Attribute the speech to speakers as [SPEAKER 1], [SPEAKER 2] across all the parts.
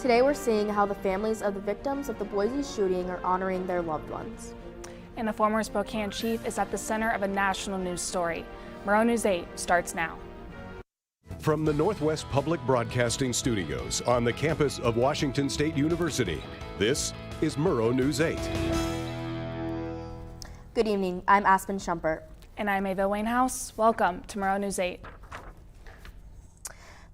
[SPEAKER 1] Today we're seeing how the families of the victims of the Boise shooting are honoring their loved ones.
[SPEAKER 2] And a former Spokane chief is at the center of a national news story. Murrow News 8 starts now.
[SPEAKER 3] From the Northwest Public Broadcasting Studios on the campus of Washington State University, this is Murrow News 8.
[SPEAKER 1] Good evening, I'm Aspen Shumpert.
[SPEAKER 2] And I'm Ava Wainhouse. Welcome to Murrow News 8.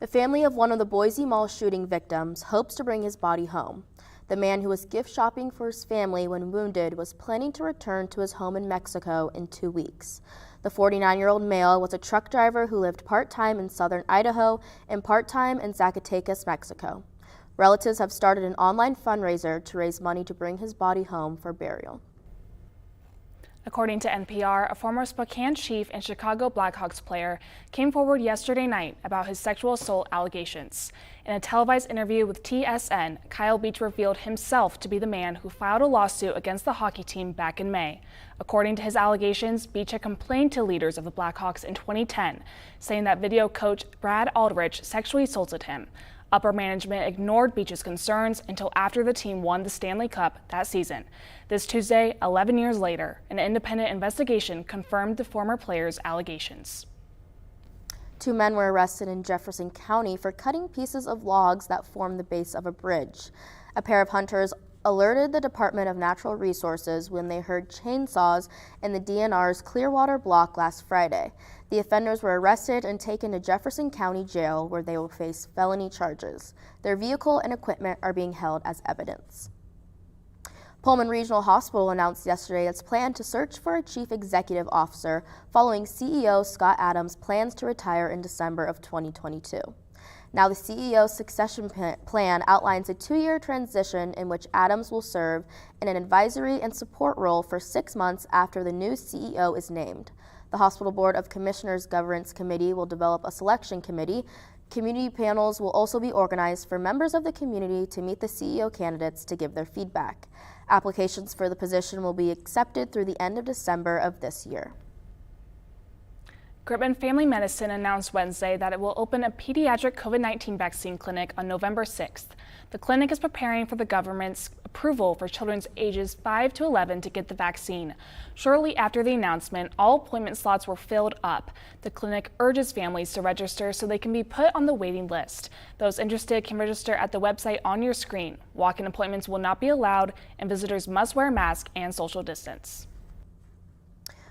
[SPEAKER 1] The family of one of the Boise Mall shooting victims hopes to bring his body home. The man who was gift shopping for his family when wounded was planning to return to his home in Mexico in 2 weeks. The 49-year-old male was a truck driver who lived part-time in southern Idaho and part-time in Zacatecas, Mexico. Relatives have started an online fundraiser to raise money to bring his body home for burial.
[SPEAKER 2] According to NPR, a former Spokane chief and Chicago Blackhawks player came forward yesterday night about his sexual assault allegations. In a televised interview with TSN, Kyle Beach revealed himself to be the man who filed a lawsuit against the hockey team back in May. According to his allegations, Beach had complained to leaders of the Blackhawks in 2010, saying that video coach Brad Aldrich sexually assaulted him. Upper management ignored Beach's concerns until after the team won the Stanley Cup that season. This Tuesday, 11 years later, an independent investigation confirmed the former player's allegations.
[SPEAKER 1] 2 men were arrested in Jefferson County for cutting pieces of logs that form the base of a bridge. A pair of hunters alerted the Department of Natural Resources when they heard chainsaws in the DNR's Clearwater block last Friday. The offenders were arrested and taken to Jefferson County Jail, where they will face felony charges. Their vehicle and equipment are being held as evidence. Pullman Regional Hospital announced yesterday its plan to search for a chief executive officer following CEO Scott Adams' plans to retire in December of 2022. Now the CEO's succession plan outlines a 2-year transition in which Adams will serve in an advisory and support role for 6 months after the new CEO is named. The Hospital Board of Commissioners Governance Committee will develop a selection committee. Community panels will also be organized for members of the community to meet the CEO candidates to give their feedback. Applications for the position will be accepted through the end of December of this year.
[SPEAKER 2] Griffin Family Medicine announced Wednesday that it will open a pediatric COVID-19 vaccine clinic on November 6th. The clinic is preparing for the government's approval for children ages 5 to 11 to get the vaccine. Shortly after the announcement, all appointment slots were filled up. The clinic urges families to register so they can be put on the waiting list. Those interested can register at the website on your screen. Walk-in appointments will not be allowed, and visitors must wear a mask and social distance.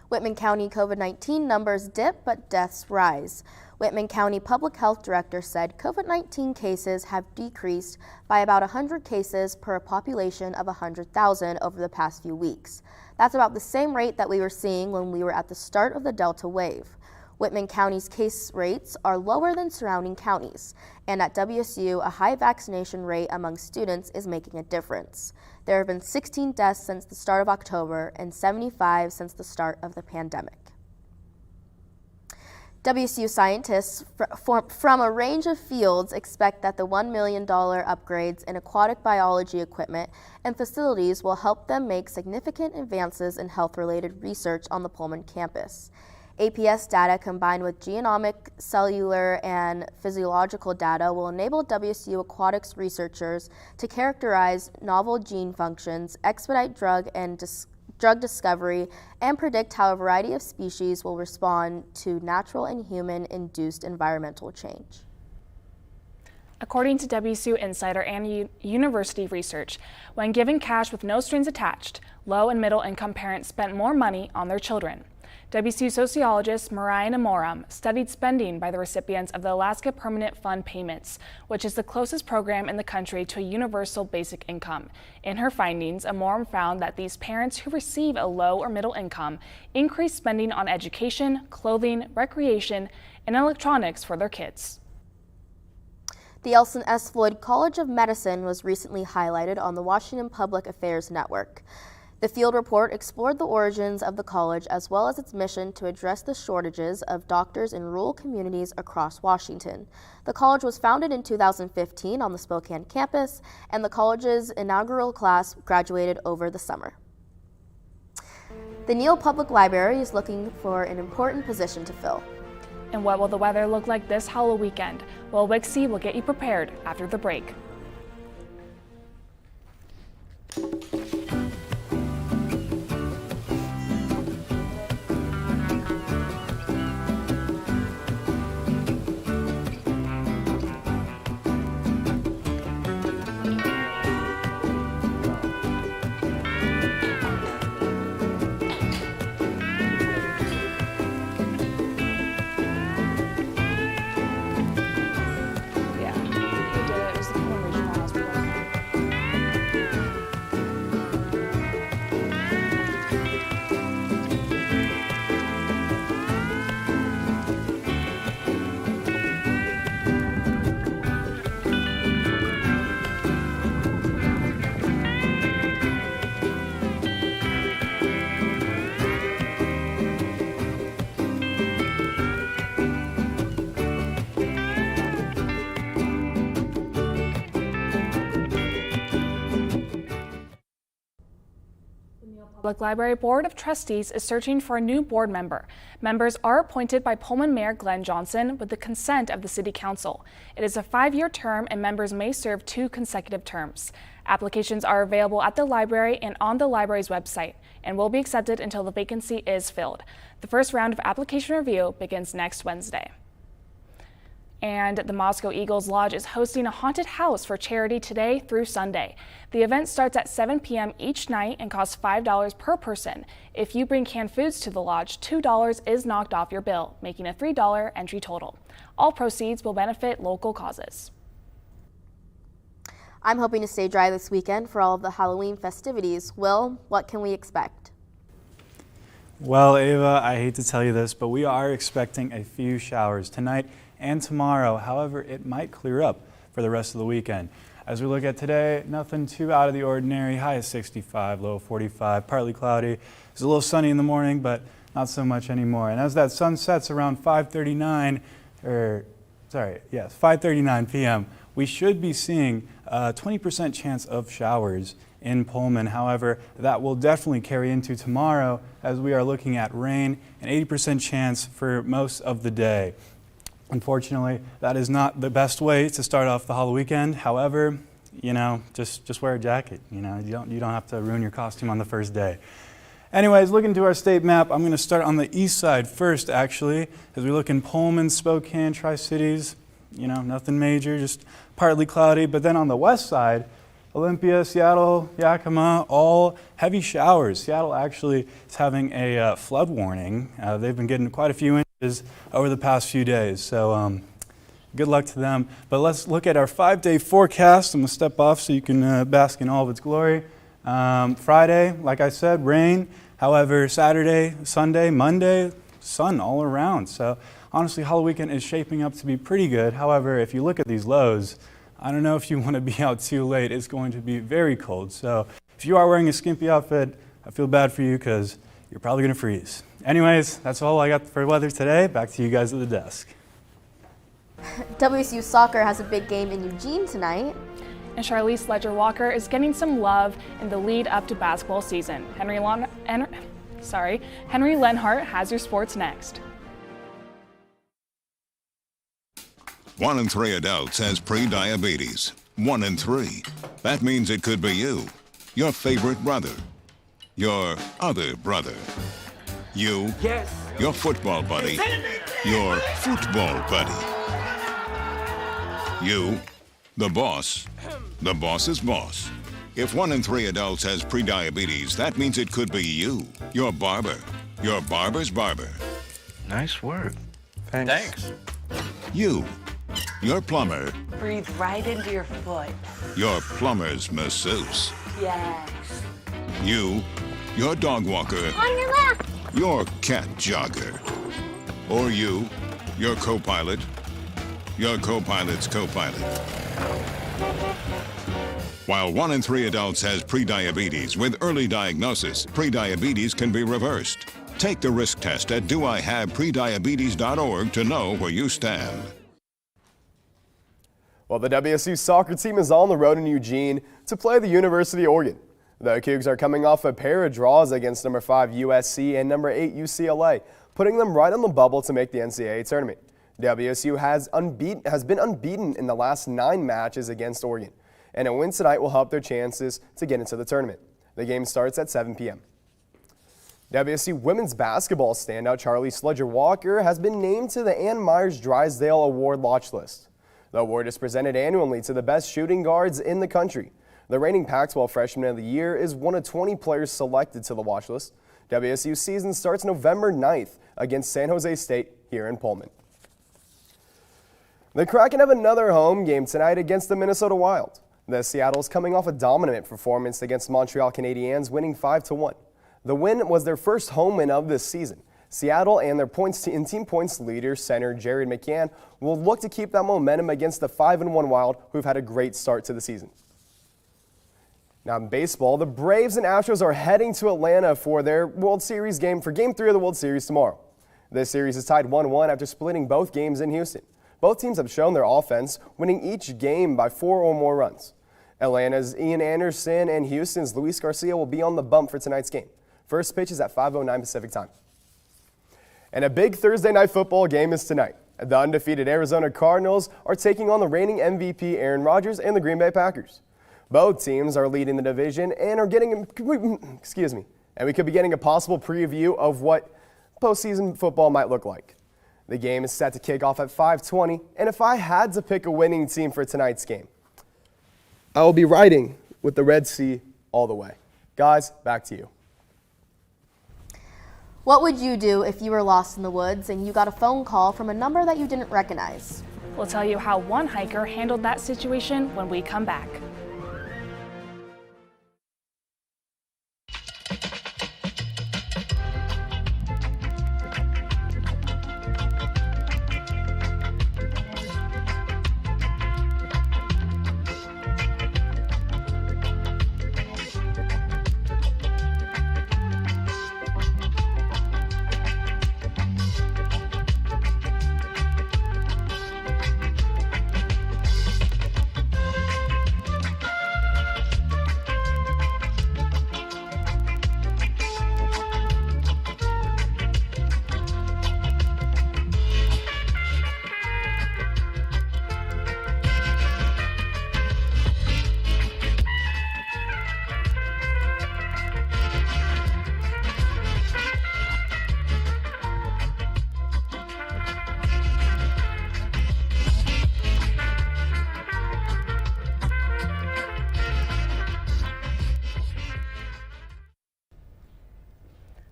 [SPEAKER 1] Whitman County COVID-19 numbers dip, but deaths rise. Whitman County Public Health Director said COVID-19 cases have decreased by about 100 cases per a population of 100,000 over the past few weeks. That's about the same rate that we were seeing when we were at the start of the Delta wave. Whitman County's case rates are lower than surrounding counties, and at WSU, a high vaccination rate among students is making a difference. There have been 16 deaths since the start of October and 75 since the start of the pandemic. WSU scientists from a range of fields expect that the $1 million upgrades in aquatic biology equipment and facilities will help them make significant advances in health-related research on the Pullman campus. APS data combined with genomic, cellular, and physiological data will enable WSU aquatics researchers to characterize novel gene functions, expedite drug discovery, and predict how a variety of species will respond to natural and human-induced environmental change.
[SPEAKER 2] According to WSU Insider and university research, when given cash with no strings attached, low and middle income parents spent more money on their children. WSU sociologist Murrow studied spending by the recipients of the Alaska Permanent Fund payments, which is the closest program in the country to a universal basic income. In her findings, Murrow found that these parents who receive a low or middle income increase spending on education, clothing, recreation, and electronics for their kids.
[SPEAKER 1] The Elson S. Floyd College of Medicine was recently highlighted on the Washington Public Affairs Network. The field report explored the origins of the college as well as its mission to address the shortages of doctors in rural communities across Washington. The college was founded in 2015 on the Spokane campus, and the college's inaugural class graduated over the summer. The Neal Public Library is looking for an important position to fill.
[SPEAKER 2] And what will the weather look like this Halloween weekend? Well, Wixie will get you prepared after the break. Public Library Board of Trustees is searching for a new board member. Members are appointed by Pullman Mayor Glenn Johnson with the consent of the City Council. It is a 5-year term and members may serve 2 consecutive terms. Applications are available at the library and on the library's website and will be accepted until the vacancy is filled. The first round of application review begins next Wednesday. And the Moscow Eagles Lodge is hosting a haunted house for charity today through Sunday. The event starts at 7 p.m. each night and costs $5 per person. If you bring canned foods to the lodge, $2 is knocked off your bill, making a $3 entry total. All proceeds will benefit local causes.
[SPEAKER 1] I'm hoping to stay dry this weekend for all of the Halloween festivities. Will, what can we expect?
[SPEAKER 4] Well, Ava, I hate to tell you this, but we are expecting a few showers tonight and tomorrow. However, it might clear up for the rest of the weekend. As we look at today, nothing too out of the ordinary. High of 65, low of 45, partly cloudy. It's a little sunny in the morning, but not so much anymore. And as that sun sets around 5:39 p.m., we should be seeing a 20% chance of showers in Pullman. However, that will definitely carry into tomorrow as we are looking at rain and 80% chance for most of the day. Unfortunately, that is not the best way to start off the Halloween weekend. However, just wear a jacket. You don't have to ruin your costume on the first day. Anyways, looking to our state map, I'm going to start on the east side first, actually, as we look in Pullman, Spokane, Tri-Cities. Nothing major, just partly cloudy. But then on the west side, Olympia, Seattle, Yakima, all heavy showers. Seattle actually is having a flood warning. They've been getting quite a few inches over the past few days, so good luck to them. But let's look at our 5-day forecast. I'm going to step off so you can bask in all of its glory. Friday, like I said, rain. However, Saturday, Sunday, Monday, sun all around. So honestly, Halloween weekend is shaping up to be pretty good. However, if you look at these lows, I don't know if you want to be out too late. It's going to be very cold. So if you are wearing a skimpy outfit, I feel bad for you because you're probably going to freeze. Anyways, that's all I got for weather today. Back to you guys at the desk.
[SPEAKER 1] WSU Soccer has a big game in Eugene tonight.
[SPEAKER 2] And Charlize Ledger-Walker is getting some love in the lead up to basketball season. Henry Lenhart has your sports next.
[SPEAKER 5] 1 in 3 adults has pre-diabetes. 1 in 3. That means it could be you, your favorite brother, your other brother, you, your football buddy, your football buddy, you, the boss's boss. If 1 in 3 adults has pre-diabetes, that means it could be you, your barber, your barber's barber.
[SPEAKER 6] Nice work. Thanks.
[SPEAKER 5] You, your plumber.
[SPEAKER 7] Breathe right into your foot.
[SPEAKER 5] Your plumber's masseuse.
[SPEAKER 7] Yes.
[SPEAKER 5] You, your dog walker.
[SPEAKER 7] On your left.
[SPEAKER 5] Your cat jogger. Or you, your co-pilot. Your co-pilot's co-pilot. While 1 in 3 adults has prediabetes, with early diagnosis, prediabetes can be reversed. Take the risk test at doihaveprediabetes.org to know where you stand.
[SPEAKER 8] Well, the WSU soccer team is on the road in Eugene to play the University of Oregon. The Cougs are coming off a pair of draws against number 5 USC and number 8 UCLA, putting them right on the bubble to make the NCAA tournament. WSU has been unbeaten in the last 9 matches against Oregon, and a win tonight will help their chances to get into the tournament. The game starts at 7 p.m. WSU women's basketball standout Charlize Ledger-Walker has been named to the Ann Myers Drysdale Award watch list. The award is presented annually to the best shooting guards in the country. The reigning Pac-12 Freshman of the Year is one of 20 players selected to the watch list. WSU season starts November 9th against San Jose State here in Pullman. The Kraken have another home game tonight against the Minnesota Wild. The Seattle's coming off a dominant performance against Montreal Canadiens, winning 5-1. The win was their first home win of this season. Seattle and their team points leader, center Jared McCann, will look to keep that momentum against the 5-1 Wild, who've had a great start to the season. Now in baseball, the Braves and Astros are heading to Atlanta for their World Series game for Game 3 of the World Series tomorrow. This series is tied 1-1 after splitting both games in Houston. Both teams have shown their offense, winning each game by 4 or more runs. Atlanta's Ian Anderson and Houston's Luis Garcia will be on the bump for tonight's game. First pitch is at 5:09 Pacific time. And a big Thursday night football game is tonight. The undefeated Arizona Cardinals are taking on the reigning MVP Aaron Rodgers and the Green Bay Packers. Both teams are leading the division and are getting, and we could be getting a possible preview of what postseason football might look like. The game is set to kick off at 5:20, and if I had to pick a winning team for tonight's game, I will be riding with the Red Sea all the way. Guys, back to you.
[SPEAKER 1] What would you do if you were lost in the woods and you got a phone call from a number that you didn't recognize?
[SPEAKER 2] We'll tell you how one hiker handled that situation when we come back.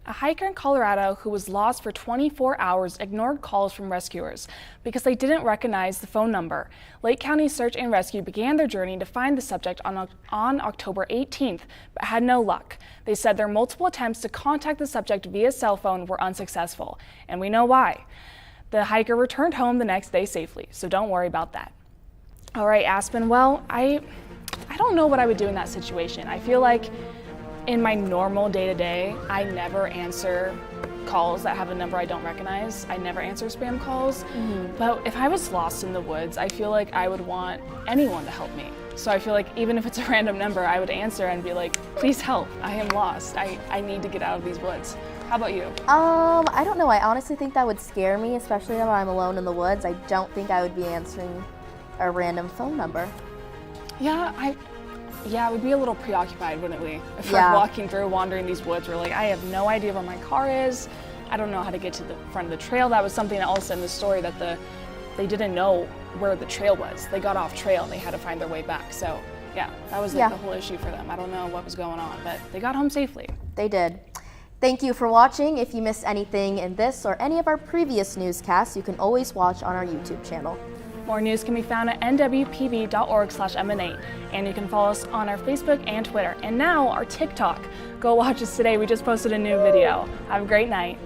[SPEAKER 2] A hiker in Colorado who was lost for 24 hours ignored calls from rescuers because they didn't recognize the phone number. Lake County Search and Rescue began their journey to find the subject on October 18th, but had no luck. They said their multiple attempts to contact the subject via cell phone were unsuccessful, and we know why. The hiker returned home the next day safely, so don't worry about that. All right, Aspen, well, I don't know what I would do in that situation. I feel like in my normal day-to-day, I never answer calls that have a number I don't recognize. I never answer spam calls. But if I was lost in the woods, I feel like I would want anyone to help me. So I feel like even if it's a random number, I would answer and be like, please help, I am lost. I need to get out of these woods. How about you?
[SPEAKER 1] I don't know. I honestly think that would scare me, especially when I'm alone in the woods. I don't think I would be answering a random phone number.
[SPEAKER 2] Yeah, we'd be a little preoccupied, wouldn't we? If we're walking through, wandering these woods, we're like, I have no idea where my car is. I don't know how to get to the front of the trail. That was something also in the story that they didn't know where the trail was. They got off trail and they had to find their way back. So yeah, that was like the whole issue for them. I don't know what was going on, but they got home safely.
[SPEAKER 1] They did. Thank you for watching. If you missed anything in this or any of our previous newscasts, you can always watch on our YouTube channel.
[SPEAKER 2] More news can be found at nwpb.org/MN8, and you can follow us on our Facebook and Twitter, and now our TikTok. Go watch us today. We just posted a new video. Have a great night.